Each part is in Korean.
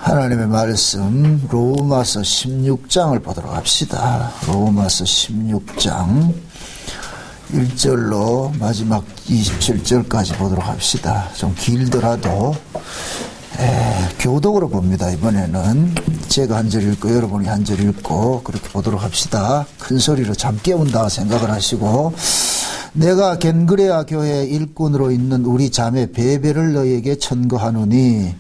하나님의 말씀 로마서 16장을 보도록 합시다. 로마서 16장 1절로 마지막 27절까지 보도록 합시다. 좀 길더라도 교독으로 봅니다. 이번에는 제가 한 절 읽고 여러분이 한 절 읽고 그렇게 보도록 합시다. 큰 소리로 잠 깨운다 생각을 하시고, 내가 겐그레아 교회 일꾼으로 있는 우리 자매 베베를 너희에게 천거하노니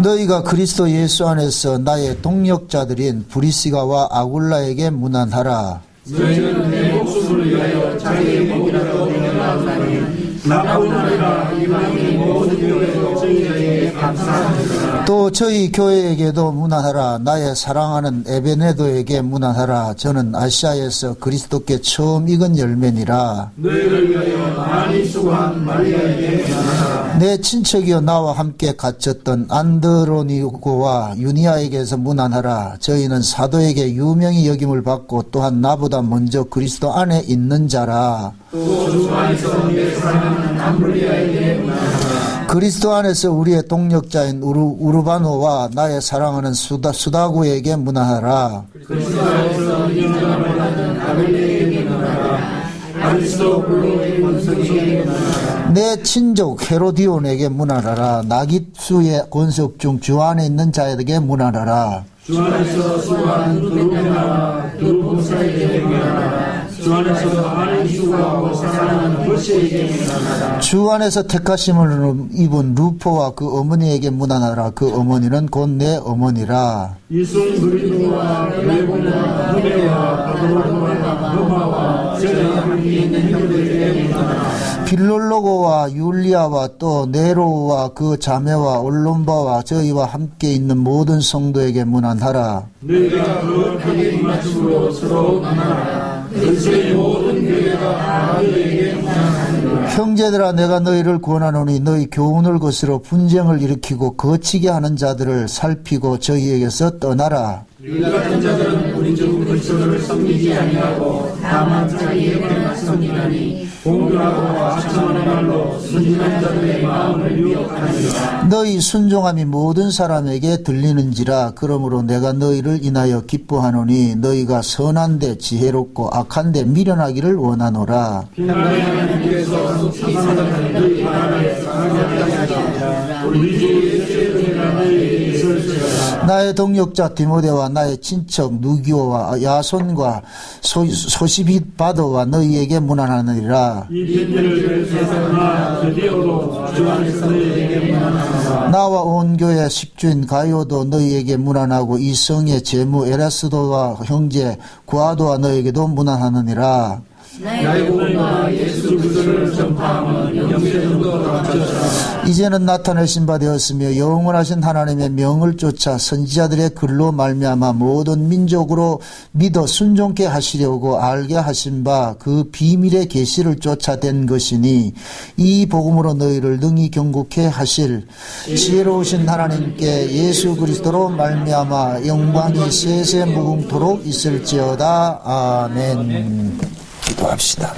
너희가 그리스도 예수 안에서 나의 동력자들인 브리시가와 아굴라에게 문안하라. 너희는 내 목숨을 위하여 자기의 목이라도 내려가오나니 나뿐 아니라 이방인 모든 교회 동정자에게 감사하노라. 또 저희 교회에게도 문안하라. 나의 사랑하는 에베네도에게 문안하라. 저는 아시아에서 그리스도께 처음 익은 열매니라. 너희를 위하여 많이 수고한 마리아에게 문안하라. 내 친척이여 나와 함께 갇혔던 안드로니고와 유니아에게서 문안하라. 저희는 사도에게 유명히 여김을 받고 또한 나보다 먼저 그리스도 안에 있는 자라. 또 주 안에서 내 사랑하는 암블리아에게 문안하라. 그리스도 안에서 우리의 동력자인 우르바노와 나의 사랑하는 수다구에게 문안하라. 그리스도 안에서 인정을 받는 아벨레에게 문안하라. 아리스도 블루의 권석에게 문안하라. 내 친족 헤로디온에게 문안하라. 나깃수의 권속 중 주 안에 있는 자에게 문안하라. 주 안에서 수고한 두루베나와 두루보사에게 문안하라. 주 안에서 많이 수고하고 사랑하는 불시에게 문안하라. 주 안에서 택하심을 입은 루포와 그 어머니에게 문안하라. 그 어머니는 곧 내 어머니라. 이순 그리도와 블레본과 후베와 바돌로와 로마와 저희 함께 있는 형들에게 문안하라. 빌롤로고와 율리아와 또 네로와 그 자매와 올롬바와 저희와 함께 있는 모든 성도에게 문안하라. 너희가 거룩하게 입맞춤으로 서로 문안하라. 그리스도의 모든 교회가 너희에게 문안하느니라. 형제들아, 내가 너희를 권하노니 너희 교훈을 거스러 분쟁을 일으키고 거치게 하는 자들을 살피고 저희에게서 떠나라. 이 같은 자들은 우리 주 그리스도를 섬기지 아니하고 다만 자기에게만 섬기나니 공평하고 합성하는 말로 순진한 자들의 마음을 미혹하느니라. 너희 순종함이 모든 사람에게 들리는지라. 그러므로 내가 너희를 인하여 기뻐하노니 너희가 선한데 지혜롭고 악한데 미련하기를 원하노라. 평강의 하나님께서 속히 사랑하는 너희 나라에 강하게 하시자. 우리 주 예수의 너희에게 있을지어다. 나의 동력자 디모데와 나의 친척 누기오와 야손과 소시비바도와 너희에게 문안하느니라. 이 빈들을 세상나 드디어도 주 안에서 너희에게 문안하노라. 나와 온 교회 식주인 가요도 너희에게 문안하고 이 성의 제무 에라스도와 형제 구아도와 너희에게도 문안하느니라. 나의 복음과 예수 그리스도를 전파하면 영생도 감춰라. 이제는 나타내신 바 되었으며 영원하신 하나님의 명을 쫓아 선지자들의 글로 말미암아 모든 민족으로 믿어 순종케 하시려고 알게 하신 바 그 비밀의 계시를 쫓아된 것이니 이 복음으로 너희를 능히 경고케 하실 지혜로우신 하나님께 예수 그리스도로 말미암아 영광이 세세 무궁토록 있을지어다. 아멘. 기도합시다.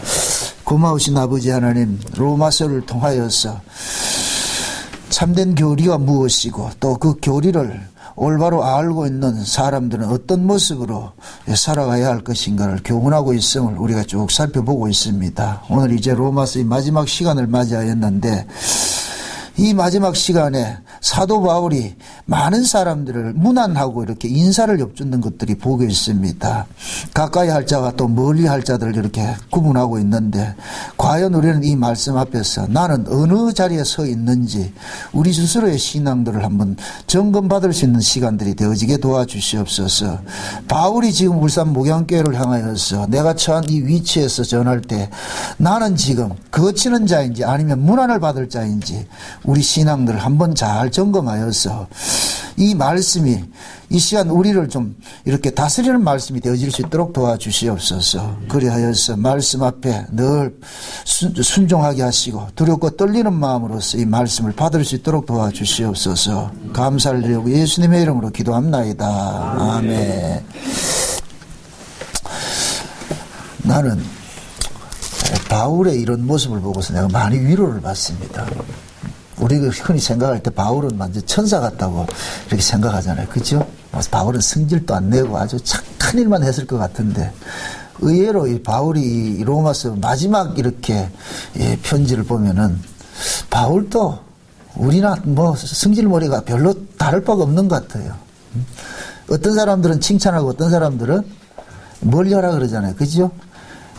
고마우신 아버지 하나님, 로마서를 통하여서 참된 교리가 무엇이고 또 그 교리를 올바로 알고 있는 사람들은 어떤 모습으로 살아가야 할 것인가를 교훈하고 있음을 우리가 쭉 살펴보고 있습니다. 오늘 이제 로마서의 마지막 시간을 맞이하였는데, 이 마지막 시간에 사도 바울이 많은 사람들을 문안하고 이렇게 인사를 엿주는 것들이 보고 있습니다. 가까이 할 자와 또 멀리 할 자들을 이렇게 구분하고 있는데, 과연 우리는 이 말씀 앞에서 나는 어느 자리에 서 있는지 우리 스스로의 신앙들을 한번 점검받을 수 있는 시간들이 되어지게 도와주시옵소서. 바울이 지금 울산 목양교회를 향하여서 내가 처한 이 위치에서 전할 때 나는 지금 거치는 자인지 아니면 문안을 받을 자인지 우리 신앙들을 한번 잘 점검하여서 이 말씀이 이 시간 우리를 좀 이렇게 다스리는 말씀이 되어질 수 있도록 도와주시옵소서. 그리하여서 말씀 앞에 늘 순종하게 하시고 두렵고 떨리는 마음으로서 이 말씀을 받을 수 있도록 도와주시옵소서. 감사를 드리고 예수님의 이름으로 기도합나이다. 아멘. 나는 바울의 이런 모습을 보고서 내가 많이 위로를 받습니다. 우리가 흔히 생각할 때 바울은 완전 천사 같다고 이렇게 생각하잖아요. 그죠? 바울은 성질도 안 내고 아주 착한 일만 했을 것 같은데 의외로 이 바울이 이 로마서 마지막 이렇게 편지를 보면은 바울도 우리나 뭐 성질머리가 별로 다를 바가 없는 것 같아요. 어떤 사람들은 칭찬하고 어떤 사람들은 멀리하라 그러잖아요. 그죠?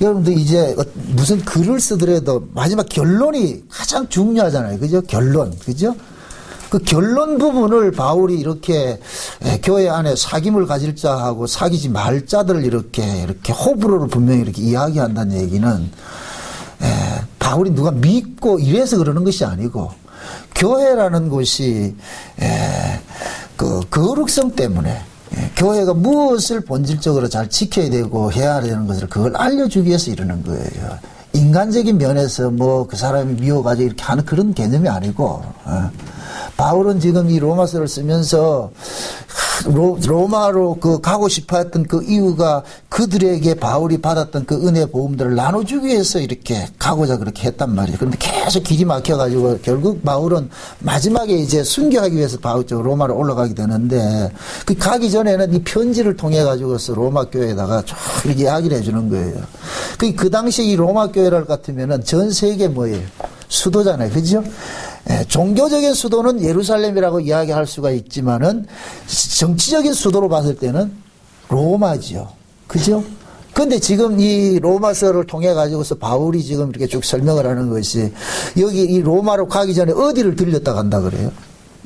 여러분들 이제 무슨 글을 쓰더라도 마지막 결론이 가장 중요하잖아요. 그죠? 결론. 그죠? 그 결론 부분을 바울이 이렇게 교회 안에 사귐을 가질 자하고 사귀지 말 자들을 이렇게 호불호를 분명히 이렇게 이야기한다는 얘기는 바울이 누가 믿고 이래서 그러는 것이 아니고 교회라는 곳이 그 거룩성 때문에 교회가 무엇을 본질적으로 잘 지켜야 되고 해야 되는 것을 그걸 알려주기 위해서 이러는 거예요. 인간적인 면에서 뭐 그 사람이 미워가지고 이렇게 하는 그런 개념이 아니고 바울은 지금 이 로마서를 쓰면서 로마로 그 가고 싶어 했던 그 이유가 그들에게 바울이 받았던 그 은혜 보험들을 나눠주기 위해서 이렇게 가고자 그렇게 했단 말이에요. 그런데 계속 길이 막혀가지고 결국 바울은 마지막에 이제 순교하기 위해서 바울 쪽 로마로 올라가게 되는데 그 가기 전에는 이 편지를 통해 가지고서 로마 교회에다가 쫙 이렇게 이야기를 해주는 거예요. 그 당시 이 로마 교회를 같으면은 전 세계 뭐예요? 수도잖아요. 그죠? 종교적인 수도는 예루살렘이라고 이야기할 수가 있지만은 정치적인 수도로 봤을 때는 로마지요. 그죠? 근데 지금 이 로마서를 통해 가지고서 바울이 지금 이렇게 쭉 설명을 하는 것이 여기 이 로마로 가기 전에 어디를 들렸다 간다 그래요?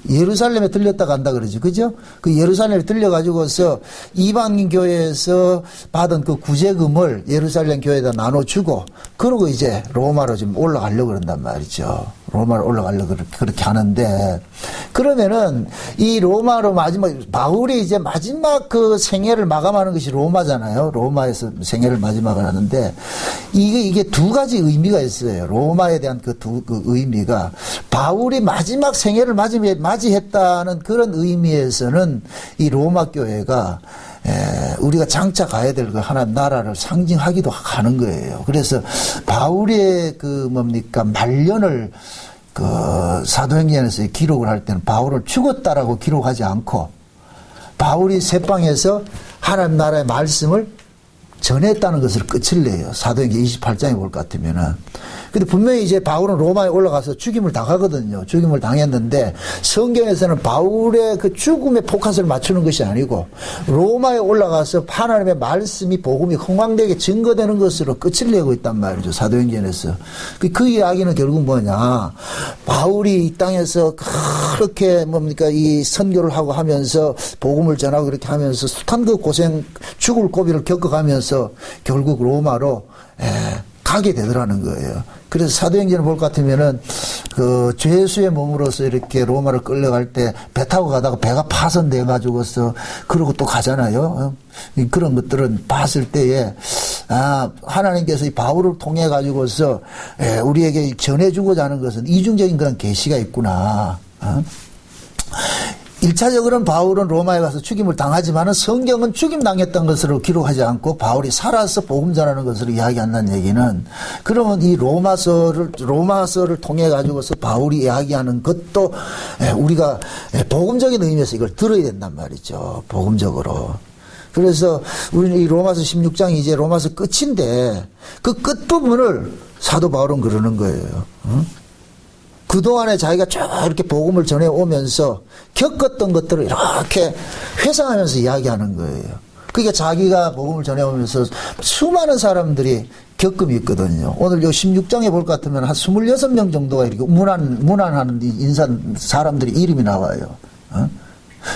예루살렘에 들렸다 간다 그러죠. 그죠? 그 예루살렘에 들려가지고서 이방인 교회에서 받은 그 구제금을 예루살렘 교회에다 나눠주고, 그러고 이제 로마로 지금 올라가려고 그런단 말이죠. 로마로 올라가려고 그렇게 하는데, 그러면은 이 로마로 마지막, 바울이 이제 마지막 그 생애를 마감하는 것이 로마잖아요. 로마에서 생애를 마지막을 하는데, 이게 두 가지 의미가 있어요. 로마에 대한 그 의미가, 바울이 마지막 생애를 맞이했다는 그런 의미에서는 이 로마 교회가 우리가 장차 가야 될 그 하나님 나라를 상징하기도 하는 거예요. 그래서 바울의 그 뭡니까 말년을 그 사도행전에서 기록을 할 때는 바울을 죽었다라고 기록하지 않고 바울이 새방에서 하나님 나라의 말씀을 전했다는 것을 끝을 내요. 사도행전 28장에 볼 것 같으면은. 근데 분명히 이제 바울은 로마에 올라가서 죽임을 당하거든요. 죽임을 당했는데 성경에서는 바울의 그 죽음에 포커스를 맞추는 것이 아니고 로마에 올라가서 하나님의 말씀이 복음이 흥황되게 증거되는 것으로 끝을 내고 있단 말이죠. 사도행전에서. 그 이야기는 결국 뭐냐. 바울이 이 땅에서 그렇게 뭡니까 이 선교를 하고 하면서 복음을 전하고 그렇게 하면서 숱한 그 고생 죽을 고비를 겪어가면서 결국 로마로 가게 되더라는 거예요. 그래서 사도행전을 볼 것 같으면은 그 죄수의 몸으로서 이렇게 로마를 끌려갈 때 배 타고 가다가 배가 파손돼 가지고서 그러고 또 가잖아요. 그런 것들은 봤을 때에 하나님께서 이 바울을 통해 가지고서 우리에게 전해주고자 하는 것은 이중적인 그런 계시가 있구나. 1차적으로는 바울은 로마에 가서 죽임을 당하지만은 성경은 죽임 당했던 것으로 기록하지 않고 바울이 살아서 복음 전하는 것으로 이야기한다는 얘기는 그러면 이 로마서를 통해 가지고서 바울이 이야기하는 것도 우리가 복음적인 의미에서 이걸 들어야 된단 말이죠. 복음적으로. 그래서 우리는 이 로마서 16장이 이제 로마서 끝인데 그 끝부분을 사도 바울은 그러는 거예요. 그동안에 자기가 쭉 이렇게 복음을 전해오면서 겪었던 것들을 이렇게 회상하면서 이야기하는 거예요. 그러니까 자기가 복음을 전해오면서 수많은 사람들이 겪음이 있거든요. 오늘 요 16장에 볼 것 같으면 한 26명 정도가 이렇게 문안하는 사람들이 이름이 나와요.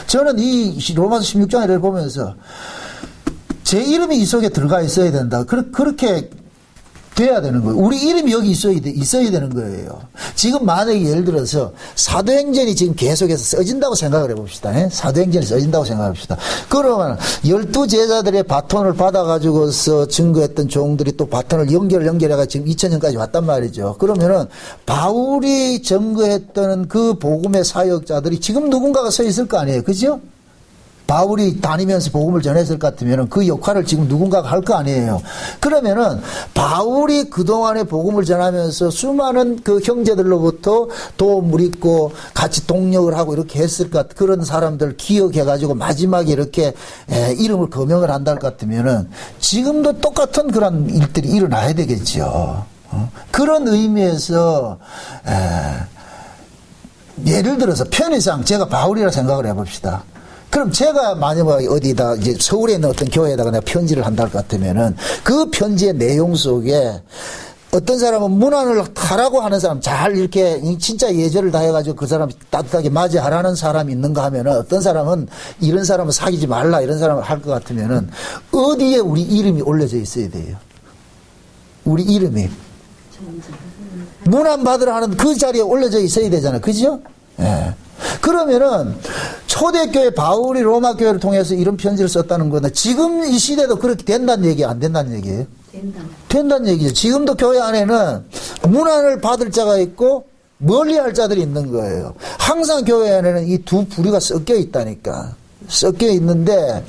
저는 이 로마서 16장을 보면서 제 이름이 이 속에 들어가 있어야 된다. 그렇게 돼야 되는 거예요. 우리 이름이 여기 있어야 되는 거예요. 지금 만약에 예를 들어서 사도행전이 지금 계속해서 써진다고 생각을 해봅시다. 사도행전이 써진다고 생각합시다. 그러면 12제자들의 바톤을 받아가지고서 증거했던 종들이 또 바톤을 연결해가 지금 2000년까지 왔단 말이죠. 그러면은 바울이 증거했던 그 복음의 사역자들이 지금 누군가가 서 있을 거 아니에요. 그죠? 바울이 다니면서 복음을 전했을 것 같으면 그 역할을 지금 누군가가 할 거 아니에요. 그러면은 바울이 그동안에 복음을 전하면서 수많은 그 형제들로부터 도움을 입고 같이 동력을 하고 이렇게 했을 것 같은 그런 사람들 기억해가지고 마지막에 이렇게 이름을 거명을 한다 할 것 같으면은 지금도 똑같은 그런 일들이 일어나야 되겠죠. 그런 의미에서 예를 들어서 편의상 제가 바울이라 생각을 해봅시다. 그럼 제가 만약에 어디다 이제 서울에 있는 어떤 교회에다가 내가 편지를 한다 할 것 같으면은 그 편지의 내용 속에 어떤 사람은 문안을 하라고 하는 사람, 잘 이렇게 진짜 예절을 다해가지고 그 사람 따뜻하게 맞이하라는 사람이 있는가 하면은 어떤 사람은 이런 사람은 사귀지 말라 이런 사람을 할 것 같으면은 어디에 우리 이름이 올려져 있어야 돼요. 우리 이름이. 문안 받으라 하는 그 자리에 올려져 있어야 되잖아요. 그죠? 예. 그러면은 초대교회 바울이 로마 교회를 통해서 이런 편지를 썼다는 거는 지금 이 시대도 그렇게 된다는 얘기예요? 안 된다는 얘기예요? 된다는 얘기죠. 지금도 교회 안에는 문안을 받을 자가 있고 멀리할 자들이 있는 거예요. 항상 교회 안에는 이 두 부류가 섞여 있다니까. 섞여 있는데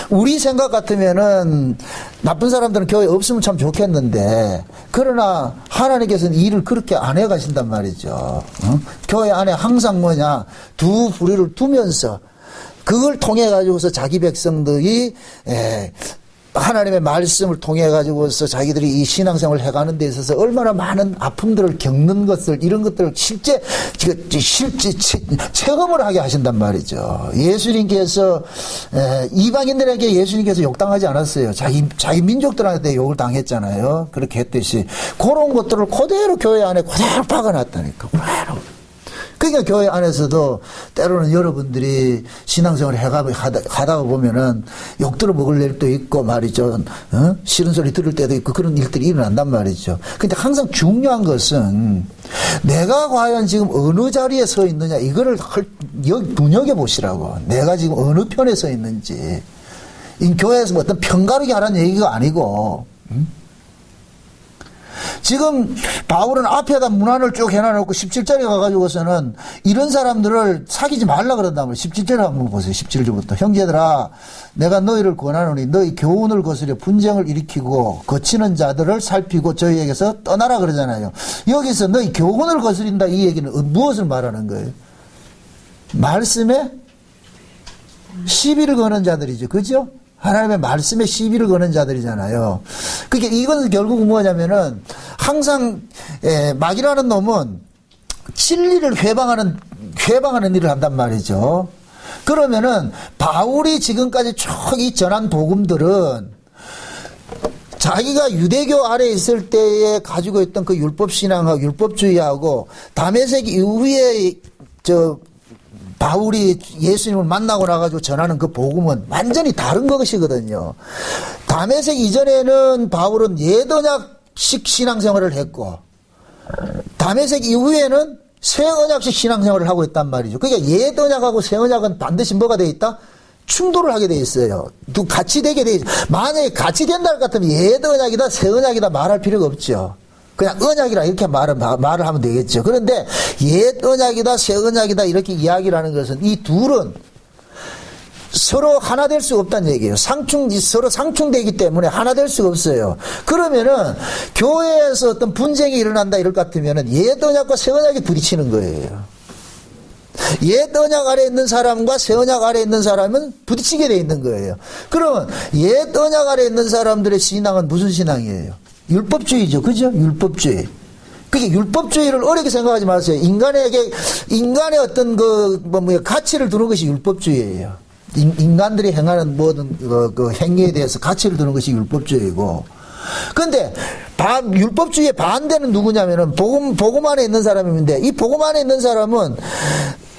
우리 생각 같으면은 나쁜 사람들은 교회 없으면 참 좋겠는데 그러나 하나님께서는 일을 그렇게 안 해 가신단 말이죠. 교회 안에 항상 뭐냐 두 부류를 두면서 그걸 통해 가지고서 자기 백성들이 하나님의 말씀을 통해 가지고서 자기들이 이 신앙생활을 해가는 데 있어서 얼마나 많은 아픔들을 겪는 것을 이런 것들을 실제 체험을 하게 하신단 말이죠. 예수님께서 이방인들에게 예수님께서 욕당하지 않았어요. 자기 민족들한테 욕을 당했잖아요. 그렇게 했듯이 그런 것들을 그대로 교회 안에 그대로 박아놨다니까. 그대로. 그러니까 교회 안에서도 때로는 여러분들이 신앙생활을 하다가 보면은 욕들을 먹을 일도 있고 말이죠. 싫은 소리 들을 때도 있고 그런 일들이 일어난단 말이죠. 근데 항상 중요한 것은 내가 과연 지금 어느 자리에 서 있느냐 이거를 눈여겨보시라고. 내가 지금 어느 편에 서 있는지. 이 교회에서 뭐 어떤 편가르기 하라는 얘기가 아니고 지금 바울은 앞에다 문안을 쭉 해놔놓고 17절에 가가지고서는 이런 사람들을 사귀지 말라 그런다면 17절에 한번 보세요. 17절부터 형제들아 내가 너희를 권하노니 너희 교훈을 거스려 분쟁을 일으키고 거치는 자들을 살피고 저희에게서 떠나라 그러잖아요. 여기서 너희 교훈을 거스린다 이 얘기는 무엇을 말하는 거예요? 말씀에 시비를 거는 자들이죠. 그죠? 하나님의 말씀에 시비를 거는 자들이잖아요. 그러니까 이건 결국 뭐냐면은 항상 마귀라는 놈은 진리를 회방하는 일을 한단 말이죠. 그러면은 바울이 지금까지 쭉 이 전한 복음들은 자기가 유대교 아래에 있을 때에 가지고 있던 그 율법신앙하고 율법주의하고 다메섹 이후에 바울이 예수님을 만나고 나가지고 전하는 그 복음은 완전히 다른 것이거든요. 다메섹 이전에는 바울은 옛언약식 신앙생활을 했고 다메섹 이후에는 새언약식 신앙생활을 하고 있단 말이죠. 그러니까 옛언약하고 새언약은 반드시 뭐가 되어 있다? 충돌을 하게 되어 있어요. 같이 되게 되어 있어요. 만약에 같이 된다 할 것 같으면 옛언약이다 새언약이다 말할 필요가 없죠. 그냥 언약이라 이렇게 말을 하면 되겠죠. 그런데 옛 언약이다 새 언약이다 이렇게 이야기를 하는 것은 이 둘은 서로 하나 될 수가 없다는 얘기예요. 서로 상충되기 때문에 하나 될 수가 없어요. 그러면은 교회에서 어떤 분쟁이 일어난다 이럴 것 같으면은 옛 언약과 새 언약이 부딪히는 거예요. 옛 언약 아래 있는 사람과 새 언약 아래 있는 사람은 부딪히게 돼 있는 거예요. 그러면 옛 언약 아래 있는 사람들의 신앙은 무슨 신앙이에요? 율법주의죠. 그죠? 율법주의. 그게 율법주의를 어렵게 생각하지 마세요. 인간의 어떤 가치를 두는 것이 율법주의예요. 인간들이 행하는 모든 그 행위에 대해서 가치를 두는 것이 율법주의고. 근데 율법주의의 반대는 누구냐면은 복음 안에 있는 사람인데 이 복음 안에 있는 사람은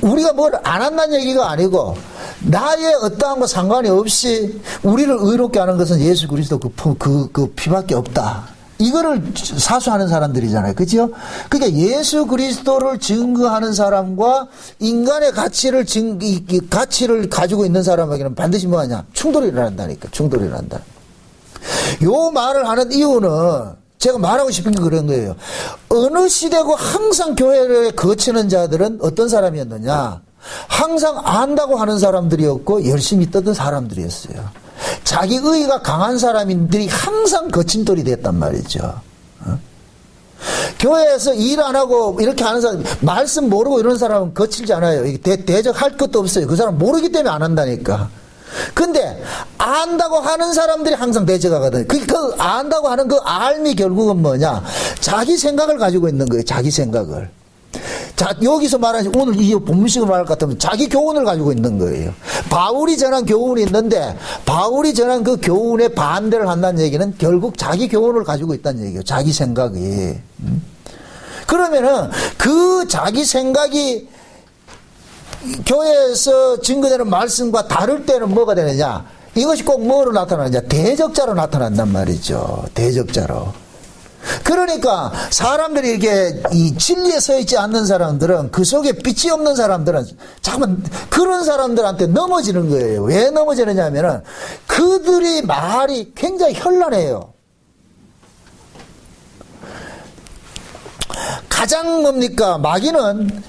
우리가 뭘 안 한다는 얘기가 아니고 나의 어떠한 거 상관이 없이 우리를 의롭게 하는 것은 예수 그리스도 그 피밖에 없다. 이거를 사수하는 사람들이잖아요. 그죠? 그러니까 예수 그리스도를 증거하는 사람과 인간의 가치를 가지고 있는 사람에게는 반드시 뭐하냐? 충돌이 일어난다니까. 충돌이 일어난다. 요 말을 하는 이유는 제가 말하고 싶은 게 그런 거예요. 어느 시대고 항상 교회를 거치는 자들은 어떤 사람이었느냐? 항상 안다고 하는 사람들이었고 열심히 떠든 사람들이었어요. 자기 의의가 강한 사람들이 항상 거친 돌이 됐단 말이죠. 교회에서 일 안 하고 이렇게 하는 사람, 말씀 모르고 이런 사람은 거칠지 않아요. 대적할 것도 없어요. 그 사람 모르기 때문에 안 한다니까. 근데 안다고 하는 사람들이 항상 대적하거든요. 그 안다고 하는 그 알미 결국은 뭐냐? 자기 생각을 가지고 있는 거예요. 자기 생각을. 자, 여기서 말하는, 오늘 이 본문식으로 말할 것 같으면 자기 교훈을 가지고 있는 거예요. 바울이 전한 교훈이 있는데, 바울이 전한 그 교훈에 반대를 한다는 얘기는 결국 자기 교훈을 가지고 있다는 얘기예요. 자기 생각이. 그러면은 그 자기 생각이 교회에서 증거되는 말씀과 다를 때는 뭐가 되느냐? 이것이 꼭 뭐로 나타나느냐? 대적자로 나타난단 말이죠. 대적자로. 그러니까 사람들이 이렇게 이 진리에 서 있지 않는 사람들은, 그 속에 빛이 없는 사람들은 잠깐만 그런 사람들한테 넘어지는 거예요. 왜 넘어지느냐 하면은 그들이 말이 굉장히 현란해요. 가장 뭡니까? 마귀는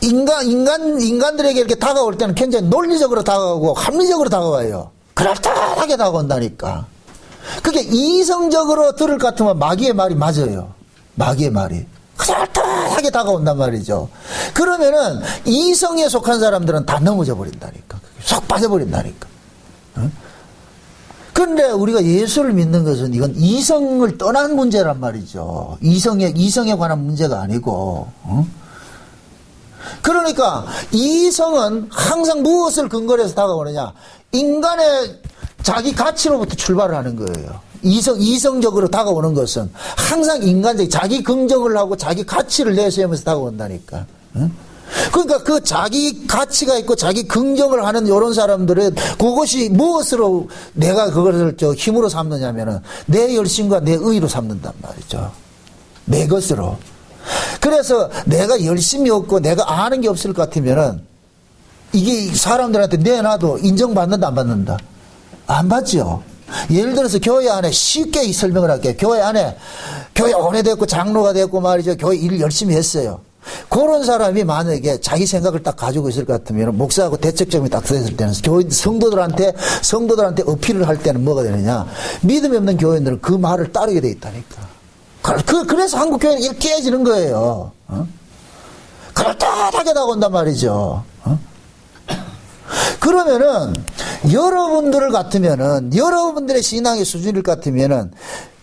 인간들에게 이렇게 다가올 때는 굉장히 논리적으로 다가오고 합리적으로 다가와요. 그럴듯하게 다가온다니까. 그게 이성적으로 들을 것 같으면 마귀의 말이 맞아요. 마귀의 말이. 그럴듯하게 다가온단 말이죠. 그러면은 이성에 속한 사람들은 다 넘어져 버린다니까. 쏙 빠져버린다니까. 그런데 우리가 예수를 믿는 것은 이건 이성을 떠난 문제란 말이죠. 이성에 관한 문제가 아니고. 그러니까 이성은 항상 무엇을 근거로 해서 다가오느냐? 인간의 자기 가치로부터 출발을 하는 거예요. 이성적으로 다가오는 것은 항상 인간적인 자기 긍정을 하고 자기 가치를 내세우면서 다가온다니까. 그러니까 그 자기 가치가 있고 자기 긍정을 하는 이런 사람들은 그것이 무엇으로 내가 그것을 힘으로 삼느냐면은 내 열심과 내 의로 삼는단 말이죠. 내 것으로. 그래서 내가 열심이 없고 내가 아는 게 없을 것 같으면은 이게 사람들한테 내놔도 인정받는다 안 받는다? 안 받죠. 예를 들어서 교회 안에 쉽게 설명을 할게요. 교회 안에 교회 오래됐고 장로가 됐고 말이죠. 교회 일 열심히 했어요. 그런 사람이 만약에 자기 생각을 딱 가지고 있을 것 같으면 목사하고 대척점이 딱 됐을 때는 교회 성도들한테 어필을 할 때는 뭐가 되느냐? 믿음이 없는 교회들은 그 말을 따르게 돼 있다니까. 그래서 한국 교회는 이렇게 깨지는 거예요. 그럴듯하게 나온단 말이죠. 그러면은 여러분들을 같으면은 여러분들의 신앙의 수준일 같으면은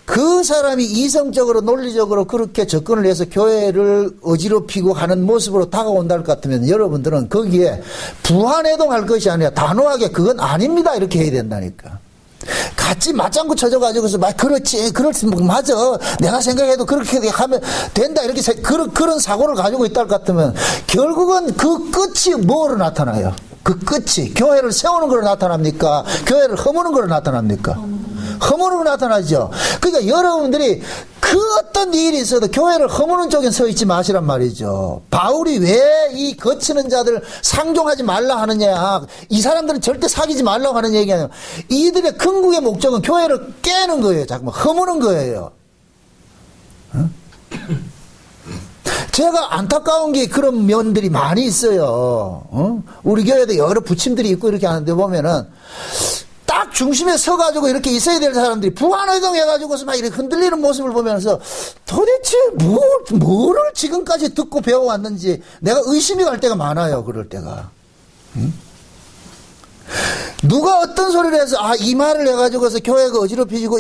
그 사람이 이성적으로 논리적으로 그렇게 접근을 해서 교회를 어지럽히고 하는 모습으로 다가온다 할 것 같으면 여러분들은 거기에 부안해동할 것이 아니라 단호하게 그건 아닙니다 이렇게 해야 된다니까. 같이 맞장구 쳐줘가지고서 그렇지 맞아 내가 생각해도 그렇게 하면 된다 이렇게 그런 사고를 가지고 있다 할 것 같으면 결국은 그 끝이 뭐로 나타나요? 그 끝이 교회를 세우는 거로 나타납니까? 교회를 허무는 거로 나타납니까? 허무는 거로 나타나죠. 그러니까 여러분들이 그 어떤 일이 있어도 교회를 허무는 쪽에 서 있지 마시란 말이죠. 바울이 왜 이 거치는 자들 상종하지 말라 하느냐, 이 사람들은 절대 사귀지 말라고 하는 얘기냐, 이들의 궁극의 목적은 교회를 깨는 거예요. 잠깐만 허무는 거예요. 제가 안타까운 게 그런 면들이 많이 있어요. 우리 교회도 여러 부침들이 있고 이렇게 하는데 보면은 딱 중심에 서가지고 이렇게 있어야 될 사람들이 부안해동 해가지고서 막 이렇게 흔들리는 모습을 보면서 도대체 뭐를 지금까지 듣고 배워왔는지 내가 의심이 갈 때가 많아요. 그럴 때가. 누가 어떤 소리를 해서 이 말을 해가지고서 교회가 어지럽혀지고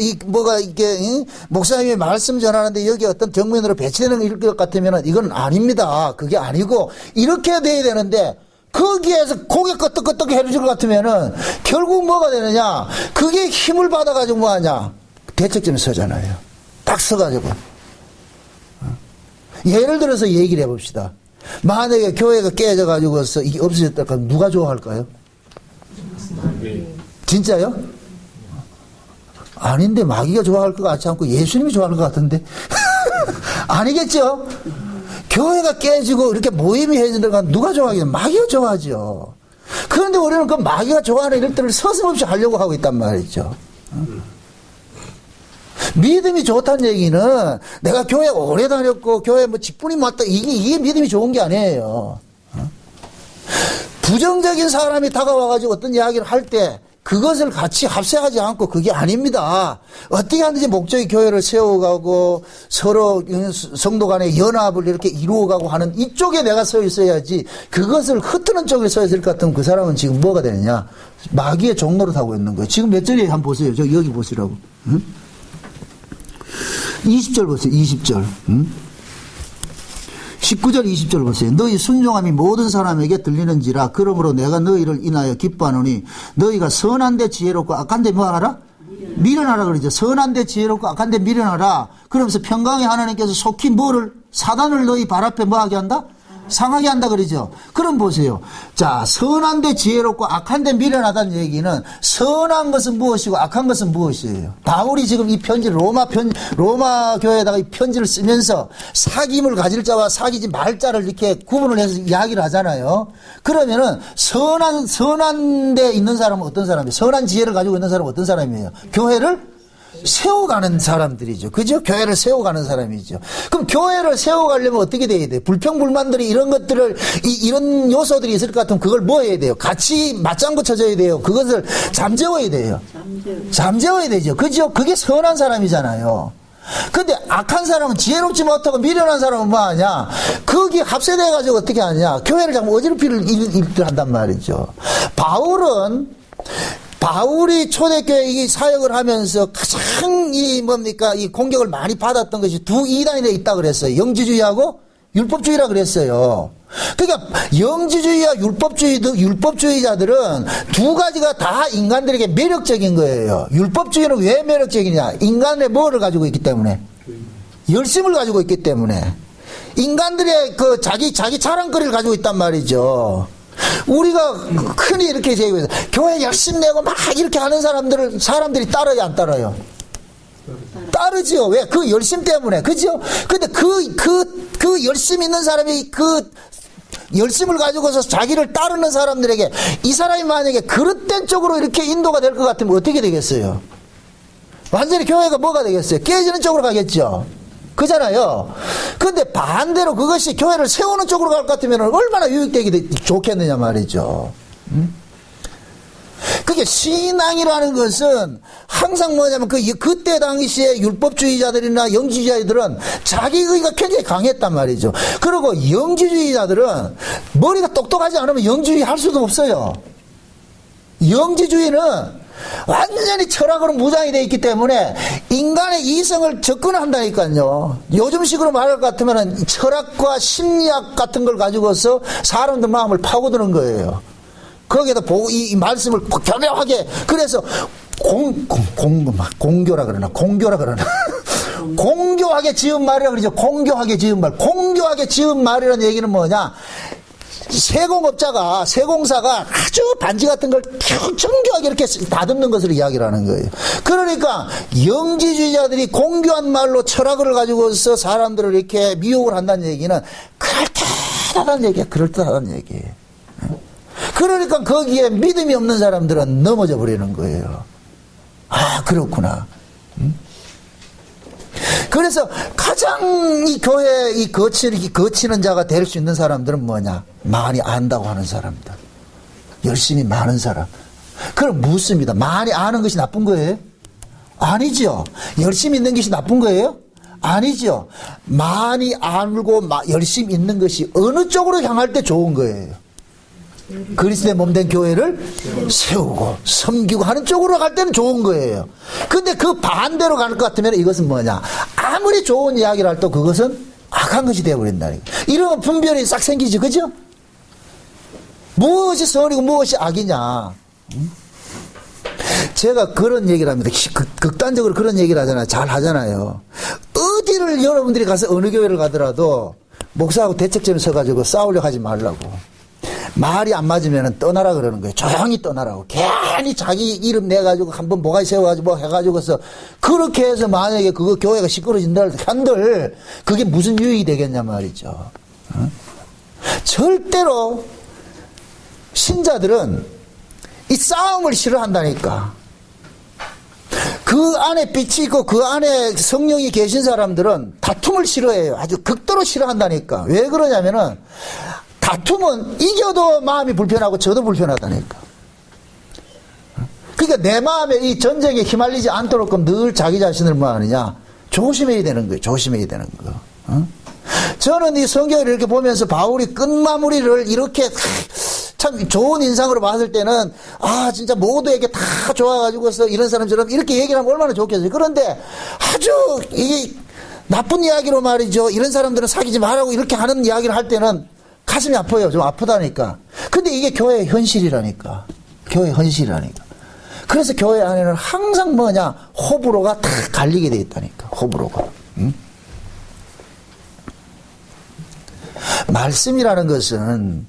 목사님이 말씀 전하는데 여기 어떤 정면으로 배치되는 것 같으면 이건 아닙니다. 그게 아니고 이렇게 돼야 되는데 거기에서 고개 끄덕끄덕 해줄 것 같으면은 결국 뭐가 되느냐? 그게 힘을 받아가지고 뭐 하냐? 대책점에 서잖아요. 딱 서가지고. 예를 들어서 얘기를 해봅시다. 만약에 교회가 깨져가지고서 이게 없어졌다 그러면 누가 좋아할까요? 진짜요? 아닌데 마귀가 좋아할 것 같지 않고 예수님이 좋아할 것 같은데 아니겠죠? 교회가 깨지고 이렇게 모임이 해진다가 누가 좋아하겠냐? 마귀가 좋아하죠. 그런데 우리는 그 마귀가 좋아하는 일들을 서슴없이 하려고 하고 있단 말이죠. 믿음이 좋다는 얘기는 내가 교회 오래 다녔고 교회 직분이 맞다 이게 믿음이 좋은 게 아니에요. 부정적인 사람이 다가와가지고 어떤 이야기를 할 때 그것을 같이 합세하지 않고 그게 아닙니다. 어떻게 하든지 목적이 교회를 세워가고 서로 성도 간의 연합을 이렇게 이루어가고 하는 이쪽에 내가 서 있어야지 그것을 흩트는 쪽에 서 있을 것 같으면 그 사람은 지금 뭐가 되느냐. 마귀의 종노릇 하고 있는 거예요. 지금 몇 절에 한번 보세요. 저 여기 보시라고. 응? 20절 보세요. 20절. 응? 19절 20절 보세요. 너희 순종함이 모든 사람에게 들리는지라 그러므로 내가 너희를 인하여 기뻐하노니 너희가 선한데 지혜롭고 악한데 뭐하라? 미련하라 그러죠. 선한데 지혜롭고 악한데 미련하라. 그러면서 평강의 하나님께서 속히 뭐를 사단을 너희 발 앞에 뭐하게 한다? 상하게 한다 그러죠. 그럼 보세요. 자, 선한데 지혜롭고 악한데 미련하다는 얘기는 선한 것은 무엇이고 악한 것은 무엇이에요? 바울이 지금 이 편지를 로마 교회에다가 이 편지를 쓰면서 사귐을 가질 자와 사귀지 말 자를 이렇게 구분을 해서 이야기를 하잖아요. 그러면은 선한 데 있는 사람은 어떤 사람이에요? 선한 지혜를 가지고 있는 사람은 어떤 사람이에요? 교회를 세워가는 사람들이죠. 그죠? 교회를 세워가는 사람이죠. 그럼 교회를 세워가려면 어떻게 돼야 돼요? 불평불만들이 이런 것들을, 이런 요소들이 있을 것 같으면 그걸 뭐 해야 돼요? 같이 맞장구 쳐줘야 돼요. 그것을 잠재워야 돼요. 잠재워야 되죠. 그죠? 그게 선한 사람이잖아요. 근데 악한 사람은 지혜롭지 못하고 미련한 사람은 뭐 하냐? 거기 합세돼가지고 어떻게 하냐? 교회를 자꾸 어지럽히는 일을 한단 말이죠. 바울이 초대교회 이 사역을 하면서 가장 이 공격을 많이 받았던 것이 두 이단이 있다 그랬어요. 영지주의하고 율법주의라 그랬어요. 그러니까 영지주의와 율법주의자들은 두 가지가 다 인간들에게 매력적인 거예요. 율법주의는 왜 매력적이냐? 인간의 뭐를 가지고 있기 때문에? 열심을 가지고 있기 때문에. 인간들의 그 자기 자랑거리를 가지고 있단 말이죠. 우리가 흔히 이렇게 제기해서 교회 열심히 내고 막 이렇게 하는 사람들이 따라요, 안 따라요? 따르죠. 왜? 그 열심 때문에. 그죠? 근데 그 열심 있는 사람이 그 열심을 가지고서 자기를 따르는 사람들에게 이 사람이 만약에 그릇된 쪽으로 이렇게 인도가 될 것 같으면 어떻게 되겠어요? 완전히 교회가 뭐가 되겠어요? 깨지는 쪽으로 가겠죠. 그잖아요. 근데 반대로 그것이 교회를 세우는 쪽으로 갈 것 같으면 얼마나 유익되게 좋겠느냐 말이죠. 그게 신앙이라는 것은 항상 뭐냐면 그때 당시에 율법주의자들이나 영지주의자들은 자기의가 굉장히 강했단 말이죠. 그리고 영지주의자들은 머리가 똑똑하지 않으면 영지주의 할 수도 없어요. 영지주의는 완전히 철학으로 무장이 되어 있기 때문에 인간의 이성을 접근한다니까요. 요즘식으로 말할 것 같으면 철학과 심리학 같은 걸 가지고서 사람들 마음을 파고드는 거예요. 거기에다 이 말씀을 교묘하게 그래서 공교라 그러나 공교하게 지은 말이라 그러죠. 공교하게 지은 말이라는 얘기는 뭐냐? 세공사가 아주 반지 같은 걸 정교하게 이렇게 다듬는 것을 이야기를 하는 거예요. 그러니까 영지주의자들이 공교한 말로 철학을 가지고서 사람들을 이렇게 미혹을 한다는 얘기는 그럴듯하다는 얘기예요. 그러니까 거기에 믿음이 없는 사람들은 넘어져 버리는 거예요. 아, 그렇구나. 그래서 가장 이 교회에 거치는 자가 될 수 있는 사람들은 뭐냐? 많이 안다고 하는 사람들. 열심히 많은 사람. 그럼 묻습니다. 많이 아는 것이 나쁜 거예요? 아니죠. 열심히 있는 것이 나쁜 거예요? 아니죠. 많이 알고 열심히 있는 것이 어느 쪽으로 향할 때 좋은 거예요? 그리스도의 몸된 교회를 세우고 섬기고 하는 쪽으로 갈 때는 좋은 거예요. 근데 그 반대로 갈 것 같으면 이것은 뭐냐? 아무리 좋은 이야기를 할 때 그것은 악한 것이 되어버린다니까. 이러면 분별이 싹 생기지, 그죠? 무엇이 선이고 무엇이 악이냐? 제가 그런 얘기를 합니다. 극단적으로 그런 얘기를 하잖아요. 잘 하잖아요. 어디를 여러분들이 가서 어느 교회를 가더라도 목사하고 대책점에 서가지고 싸우려고 하지 말라고. 말이 안 맞으면 떠나라 그러는 거예요. 조용히 떠나라고. 괜히 자기 이름 내가지고 한번 모가지 세워가지고 뭐 해가지고서 그렇게 해서 만약에 그거 교회가 시끄러진다 한들 그게 무슨 유익이 되겠냐 말이죠. 어? 절대로 신자들은 이 싸움을 싫어한다니까. 그 안에 빛이 있고 그 안에 성령이 계신 사람들은 다툼을 싫어해요. 아주 극도로 싫어한다니까. 왜 그러냐면은 다툼은 이겨도 마음이 불편하고 저도 불편하다니까. 그러니까 내 마음에 이 전쟁에 휘말리지 않도록 늘 자기 자신을 뭐 하느냐, 조심해야 되는 거예요. 조심해야 되는 거. 저는 이 성경을 이렇게 보면서 바울이 끝마무리를 이렇게 참 좋은 인상으로 봤을 때는, 아, 진짜 모두에게 다 좋아가지고서 이런 사람처럼 이렇게 얘기를 하면 얼마나 좋겠어요. 그런데 아주 이게 나쁜 이야기로 말이죠. 이런 사람들은 사귀지 말라고 이렇게 하는 이야기를 할 때는 가슴이 아파요. 좀 아프다니까. 근데 이게 교회의 현실이라니까. 교회의 현실이라니까. 그래서 교회 안에는 항상 뭐냐, 호불호가 다 갈리게 돼 있다니까. 호불호가. 응? 말씀이라는 것은,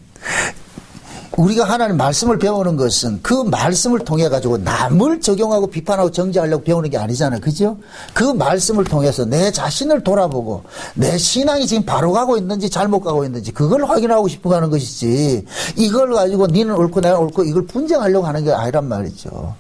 우리가 하나님 말씀을 배우는 것은 그 말씀을 통해 가지고 남을 적용하고 비판하고 정죄하려고 배우는 게 아니잖아요. 그죠? 그 말씀을 통해서 내 자신을 돌아보고 내 신앙이 지금 바로 가고 있는지 잘못 가고 있는지 그걸 확인하고 싶어 하는 것이지, 이걸 가지고 니는 옳고 내가 옳고 이걸 분쟁하려고 하는 게 아니란 말이죠.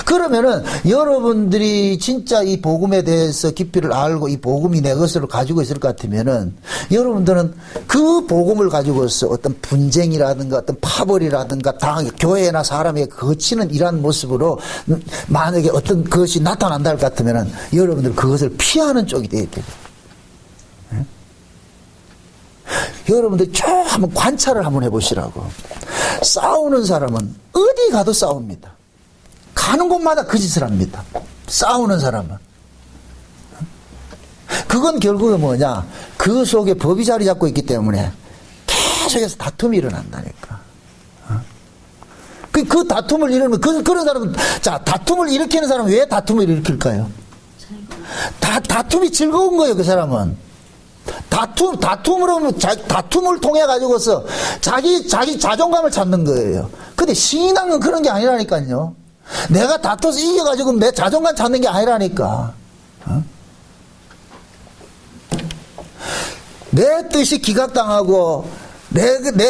그러면은 여러분들이 진짜 이 복음에 대해서 깊이를 알고 이 복음이 내 것으로 가지고 있을 것 같으면은 여러분들은 그 복음을 가지고서 어떤 분쟁이라든가 어떤 파벌이라든가 교회나 사람에게 거치는 이러한 모습으로 만약에 어떤 것이 나타난다 할 것 같으면은 여러분들 그것을 피하는 쪽이 돼야 돼요. 네? 여러분들 쭉 한번 관찰을 한번 해보시라고. 싸우는 사람은 어디 가도 싸웁니다. 가는 곳마다 그 짓을 합니다. 싸우는 사람은. 그건 결국은 뭐냐, 그 속에 법이 자리 잡고 있기 때문에 계속해서 다툼이 일어난다니까. 그 다툼을 일으키는, 그런 사람은, 자, 다툼을 일으키는 사람은 왜 다툼을 일으킬까요? 다툼이 즐거운 거예요, 그 사람은. 다툼을 통해 가지고서 자기 자존감을 찾는 거예요. 근데 신앙은 그런 게 아니라니까요. 내가 다퉈서 이겨가지고 내 자존감 찾는 게 아니라니까. 내 뜻이 기각당하고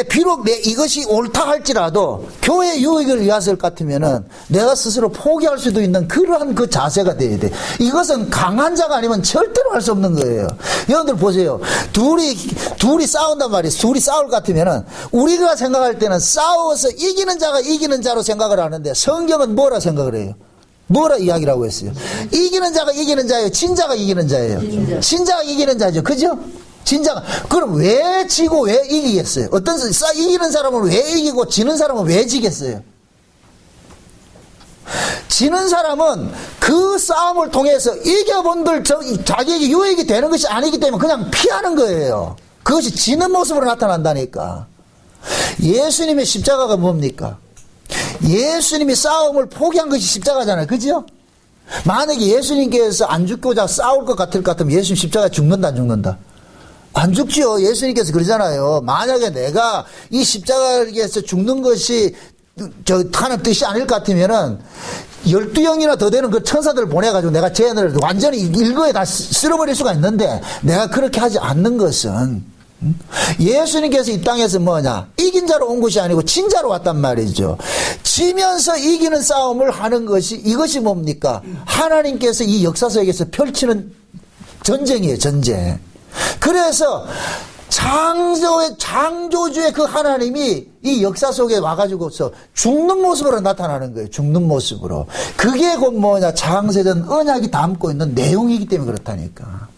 비록 이것이 옳다 할지라도 교회 유익을 위해서일 같으면은 내가 스스로 포기할 수도 있는 그러한 그 자세가 돼야 돼. 이것은 강한 자가 아니면 절대로 할 수 없는 거예요. 여러분들 보세요. 둘이 싸운단 말이에요. 둘이 싸울 것 같으면은 우리가 생각할 때는 싸워서 이기는 자가 이기는 자로 생각을 하는데 성경은 뭐라 생각을 해요? 뭐라 이야기라고 했어요? 이기는 자가 이기는 자예요? 진자가 이기는 자예요? 진자가 이기는 자죠. 그죠? 진짜가. 그럼 왜 지고 왜 이기겠어요? 이기는 사람은 왜 이기고 지는 사람은 왜 지겠어요? 지는 사람은 그 싸움을 통해서 이겨본들 자기에게 유익이 되는 것이 아니기 때문에 그냥 피하는 거예요. 그것이 지는 모습으로 나타난다니까. 예수님의 십자가가 뭡니까? 예수님이 싸움을 포기한 것이 십자가잖아요. 그죠? 만약에 예수님께서 안 죽고자 싸울 것 같으면 예수님 십자가에 죽는다 안 죽는다? 안 죽지요. 예수님께서 그러잖아요. 만약에 내가 이 십자가에서 죽는 것이 하는 뜻이 아닐 것 같으면은 12영이나 더 되는 그 천사들을 보내가지고 내가 쟤네를 완전히 일거에 다 쓸어버릴 수가 있는데 내가 그렇게 하지 않는 것은, 예수님께서 이 땅에서 뭐냐, 이긴 자로 온 것이 아니고 진 자로 왔단 말이죠. 지면서 이기는 싸움을 하는 것이, 이것이 뭡니까? 하나님께서 이 역사 속에서 펼치는 전쟁이에요. 전쟁. 그래서 창조주의 그 하나님이 이 역사 속에 와가지고서 죽는 모습으로 나타나는 거예요. 죽는 모습으로. 그게 곧 뭐냐, 창세전 언약이 담고 있는 내용이기 때문에 그렇다니까.